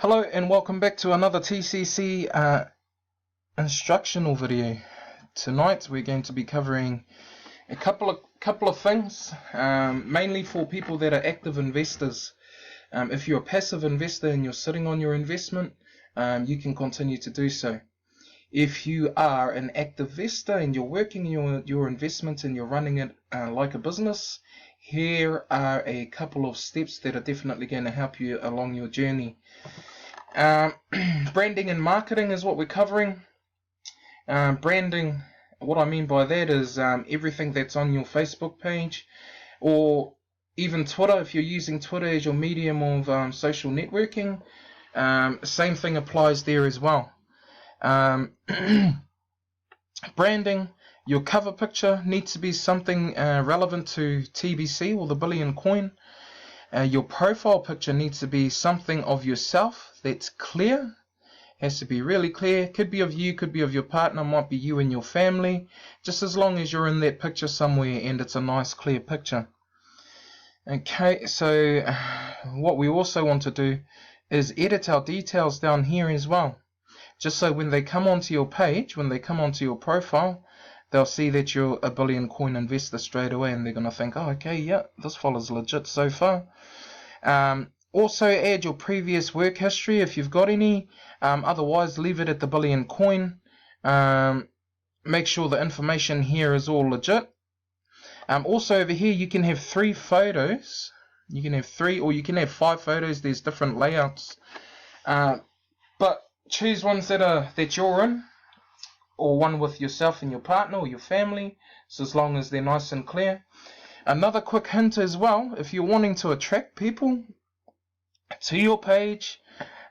Hello and welcome back to another TCC instructional video. Tonight we're going to be covering a couple of things, mainly for people that are active investors. If you're a passive investor and you're sitting on your investment, you can continue to do so. If you are an active investor and you're working your investment and you're running it like a business, here are a couple of steps that are definitely going to help you along your journey. Branding and marketing is what we're covering. Branding, what I mean by that is everything that's on your Facebook page, or even Twitter. If you're using Twitter as your medium of social networking, same thing applies there as well. Branding, your cover picture needs to be something relevant to TBC or the Billion Coin. Your profile picture needs to be something of yourself that's clear. Has to be really clear. Could be of you, could be of your partner, might be you and your family, just as long as you're in that picture somewhere and it's a nice clear picture. Okay, so what we also want to do is edit our details down here as well, just so when they come onto your page, when they come onto your profile, they'll see that you're a Billion Coin investor straight away, and they're going to think, oh, okay, yeah, this fella's legit so far. Also add your previous work history if you've got any. Otherwise, leave it at the Billion Coin. Make sure the information here is all legit. Also over here, you can have 3 photos. You can have 3, or you can have 5 photos. There's different layouts. But choose ones that you're in, or one with yourself and your partner or your family, so as long as they're nice and clear. Another quick hint as well, if you're wanting to attract people to your page,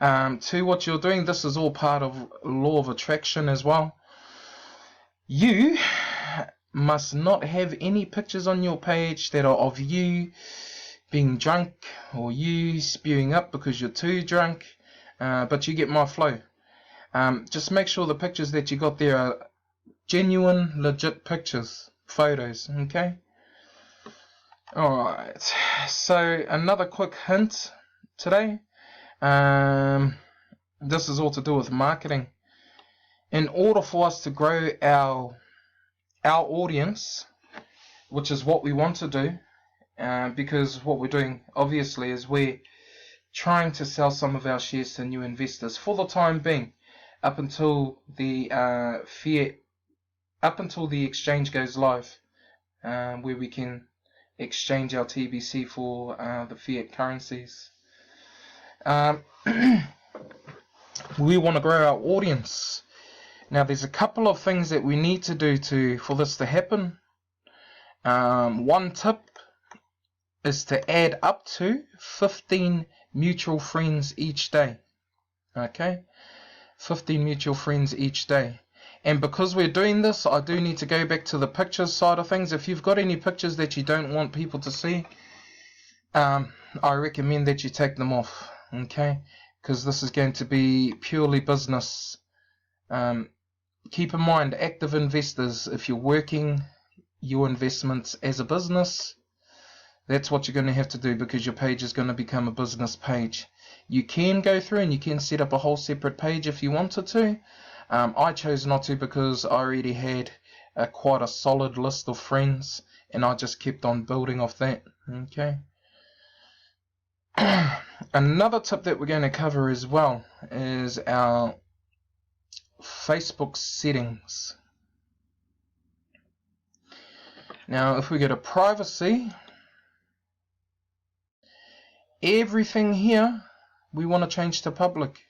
to what you're doing, this is all part of law of attraction as well. You must not have any pictures on your page that are of you being drunk or you spewing up because you're too drunk, but you get my flow. Just make sure the pictures that you got there are genuine, legit pictures, photos, okay? Alright, so another quick hint today. This is all to do with marketing. In order for us to grow our audience, which is what we want to do, because what we're doing obviously is we're trying to sell some of our shares to new investors for the time being, up until the exchange goes live, where we can exchange our TBC for the fiat currencies. We want to grow our audience. Now there's a couple of things that we need to do for this to happen. One tip is to add up to 15 mutual friends each day. Okay, 15 mutual friends each day. And because we're doing this, I do need to go back to the pictures side of things. If you've got any pictures that you don't want people to see, I recommend that you take them off, okay? Because this is going to be purely business. Keep in mind, active investors, if you're working your investments as a business, that's what you're going to have to do, because your page is going to become a business page. You can go through and you can set up a whole separate page if you wanted to. I chose not to because I already had quite a solid list of friends, and I just kept on building off that. Okay. Another tip that we're going to cover as well is our Facebook settings. Now, if we go to privacy, everything here we want to change to public.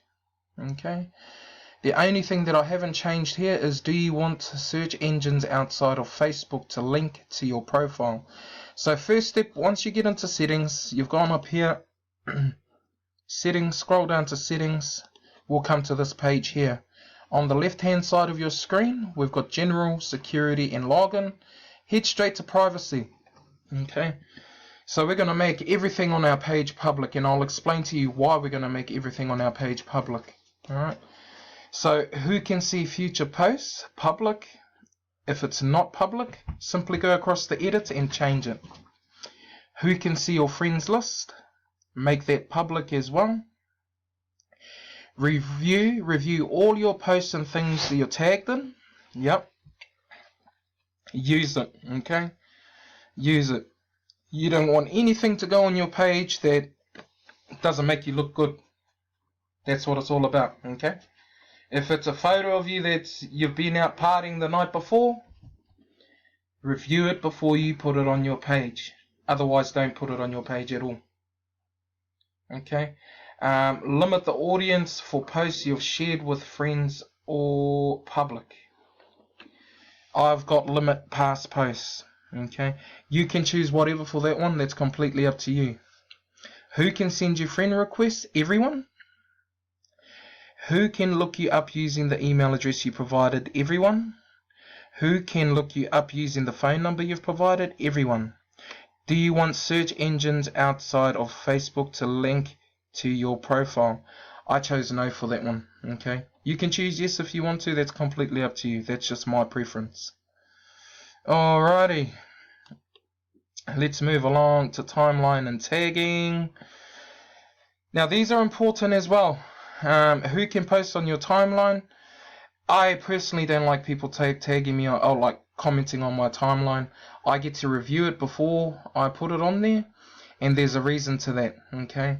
Okay. The only thing that I haven't changed here is, do you want search engines outside of Facebook to link to your profile? So first step, once you get into settings, you've gone up here, settings, scroll down to settings, we'll come to this page here. On the left hand side of your screen, we've got general, security and login. Head straight to privacy. Okay, so we're going to make everything on our page public, and I'll explain to you why we're going to make everything on our page public. Alright. So who can see future posts? Public. If it's not public, simply go across the edit and change it. Who can see your friends list? Make that public as well. Review all your posts and things that you're tagged in. Yep. Use it, okay? Use it. You don't want anything to go on your page that doesn't make you look good. That's what it's all about, okay? If it's a photo of you that you've been out partying the night before, review it before you put it on your page. Otherwise, don't put it on your page at all. Okay? Limit the audience for posts you've shared with friends or public. I've got limit past posts. Okay? You can choose whatever for that one. That's completely up to you. Who can send you friend requests? Everyone. Who can look you up using the email address you provided? Everyone. Who can look you up using the phone number you've provided? Everyone. Do you want search engines outside of Facebook to link to your profile? I chose no for that one. Okay. You can choose yes if you want to. That's completely up to you. That's just my preference. Alrighty. Let's move along to timeline and tagging. Now these are important as well. Who can post on your timeline? I personally don't like people tagging me or like commenting on my timeline. I get to review it before I put it on there, and there's a reason to that. Okay.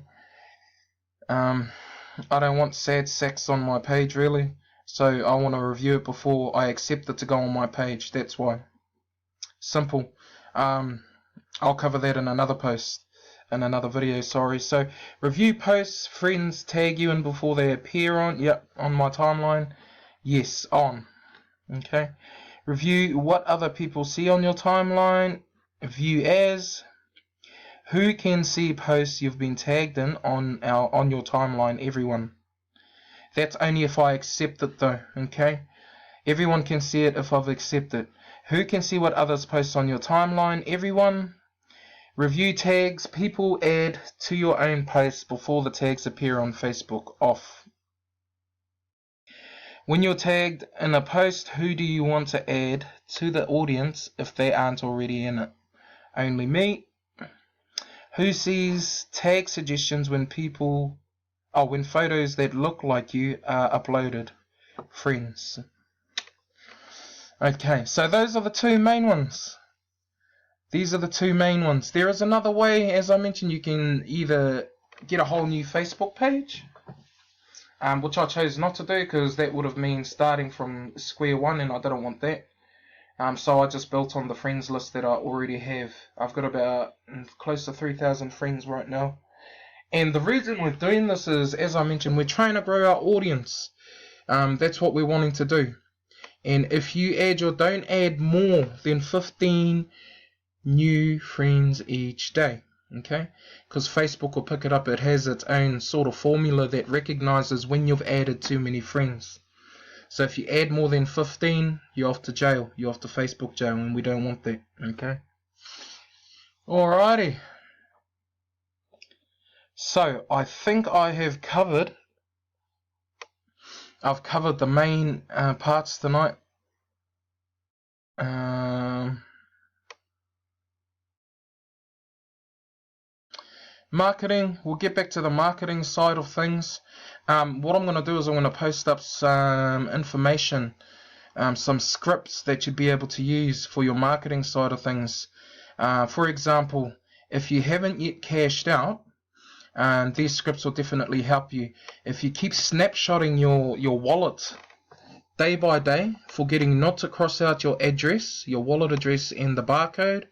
I don't want sad sacks on my page really, so I want to review it before I accept it to go on my page. That's why. Simple. I'll cover that in another post, in another video, sorry. So review posts friends tag you in before they appear on my timeline. Yes, on. Okay. Review what other people see on your timeline. View as. Who can see posts you've been tagged in on your timeline? Everyone. That's only if I accept it though, okay? Everyone can see it if I've accepted. Who can see what others post on your timeline? Everyone. Review tags people add to your own posts before the tags appear on Facebook. Off. When you're tagged in a post, who do you want to add to the audience if they aren't already in it? Only me. Who sees tag suggestions when when photos that look like you are uploaded? Friends. Okay, so those are the two main ones. These are the two main ones. There is another way, as I mentioned, you can either get a whole new Facebook page, which I chose not to do because that would have meant starting from square one, and I didn't want that. So I just built on the friends list that I already have. I've got about close to 3,000 friends right now. And the reason we're doing this is, as I mentioned, we're trying to grow our audience. That's what we're wanting to do. And if you add or don't add more than 15 new friends each day, okay? Because Facebook will pick it up. It has its own sort of formula that recognizes when you've added too many friends. So if you add more than 15, you're off to jail. You're off to Facebook jail, and we don't want that, okay? Alrighty. So I think I've covered the main parts tonight. Marketing, we'll get back to the marketing side of things. What I'm going to do is I'm going to post up some information, some scripts that you'd be able to use for your marketing side of things. For example, if you haven't yet cashed out, these scripts will definitely help you. If you keep snapshotting your wallet day by day, forgetting not to cross out your address, your wallet address, and the barcode,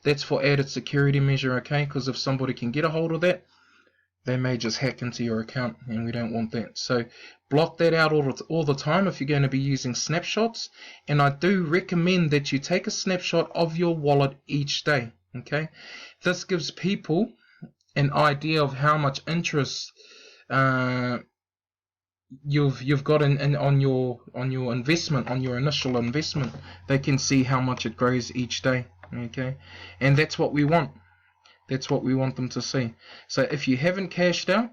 that's for added security measure, okay? Because if somebody can get a hold of that, they may just hack into your account, and we don't want that. So block that out all the time if you're going to be using snapshots. And I do recommend that you take a snapshot of your wallet each day, okay? This gives people an idea of how much interest you've got on your investment, on your initial investment. They can see how much it grows each day, okay? And that's what we want. That's what we want them to see. So if you haven't cashed out,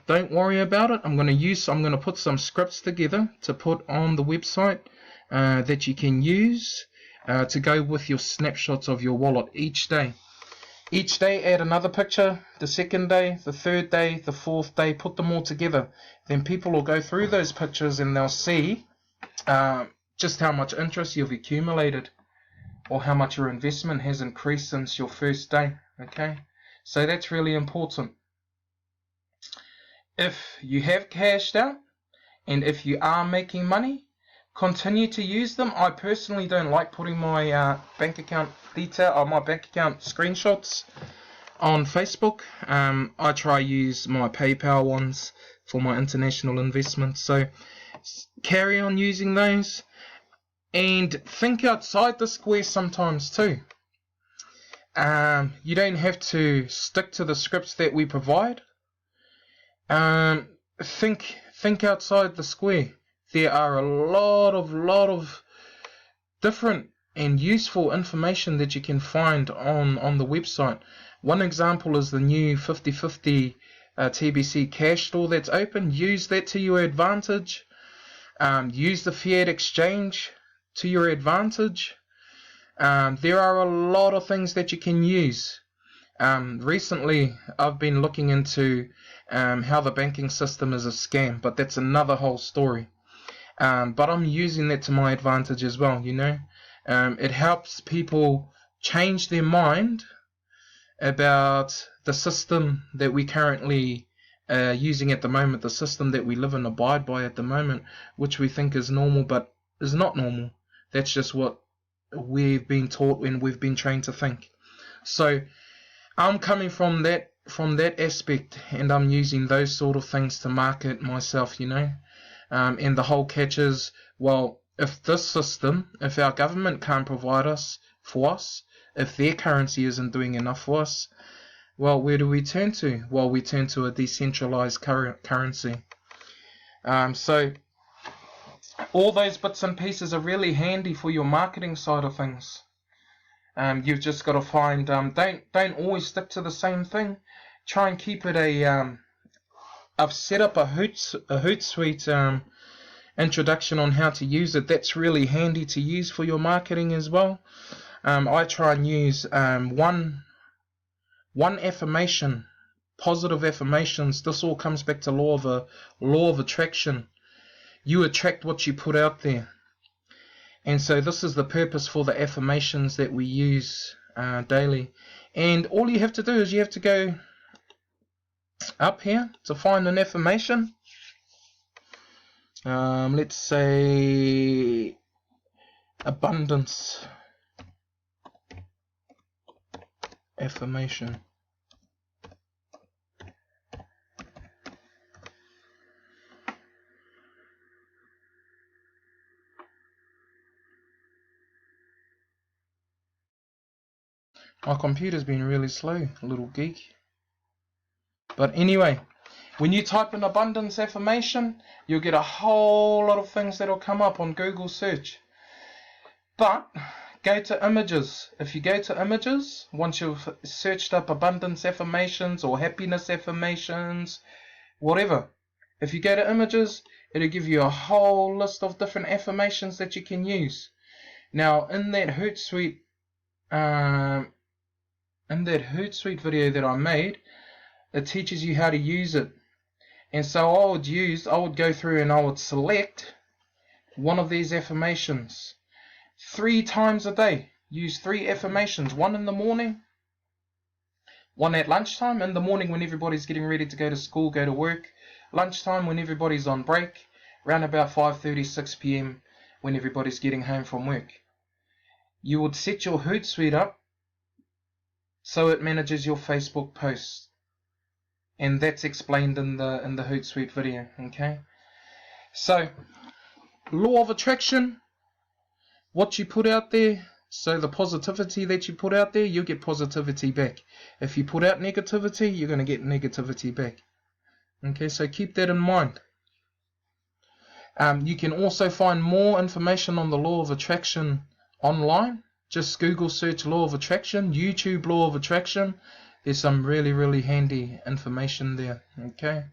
don't worry about it. I'm going to put some scripts together to put on the website that you can use to go with your snapshots of your wallet each day. Each day add another picture, the second day, the third day, the fourth day, put them all together. Then people will go through those pictures and they'll see just how much interest you've accumulated, or how much your investment has increased since your first day. Okay, so that's really important. If you have cashed out and if you are making money, continue to use them. I personally don't like putting my bank account detail or my bank account screenshots on Facebook. I try use my PayPal ones for my international investments. So carry on using those, and think outside the square sometimes too. You don't have to stick to the scripts that we provide. Think outside the square. There are a lot of different and useful information that you can find on the website. One example is the new 50/50 TBC cash store that's open. Use that to your advantage. Use the fiat exchange to your advantage. There are a lot of things that you can use. Recently, I've been looking into how the banking system is a scam, but that's another whole story. But I'm using that to my advantage as well, you know. It helps people change their mind about the system that we currently using at the moment, the system that we live and abide by at the moment, which we think is normal, but is not normal. That's just what we've been taught and we've been trained to think. So I'm coming from that aspect, and I'm using those sort of things to market myself, you know. And the whole catch is, well, if this system, if our government can't provide for us, if their currency isn't doing enough for us, well, where do we turn to? Well, we turn to a decentralized currency. So all those bits and pieces are really handy for your marketing side of things. You've just got to find, don't always stick to the same thing. Try and keep it I've set up a Hootsuite introduction on how to use it. That's really handy to use for your marketing as well. I try and use one affirmation, positive affirmations. This all comes back to law of attraction. You attract what you put out there. And so this is the purpose for the affirmations that we use daily. And all you have to do is you have to go up here to find an affirmation. Let's say abundance affirmation. My computer's been really slow, little geek. But anyway, when you type in abundance affirmation, you'll get a whole lot of things that'll come up on Google search. But go to images. If you go to images, once you've searched up abundance affirmations or happiness affirmations, whatever, if you go to images, it'll give you a whole list of different affirmations that you can use. Now, in that Hootsuite video that I made, it teaches you how to use it. And so I would go through and I would select one of these affirmations 3 times a day. Use 3 affirmations, one in the morning, one at lunchtime, in the morning when everybody's getting ready to go to school, go to work, lunchtime when everybody's on break, around about 5:30, 6 p.m. when everybody's getting home from work. You would set your Hootsuite up so it manages your Facebook posts. And that's explained in the Hootsuite video, okay? So, law of attraction, what you put out there, so the positivity that you put out there, you get positivity back. If you put out negativity, you're going to get negativity back. Okay, so keep that in mind. You can also find more information on the law of attraction online. Just Google search law of attraction, YouTube law of attraction. There's some really handy information there. Okay.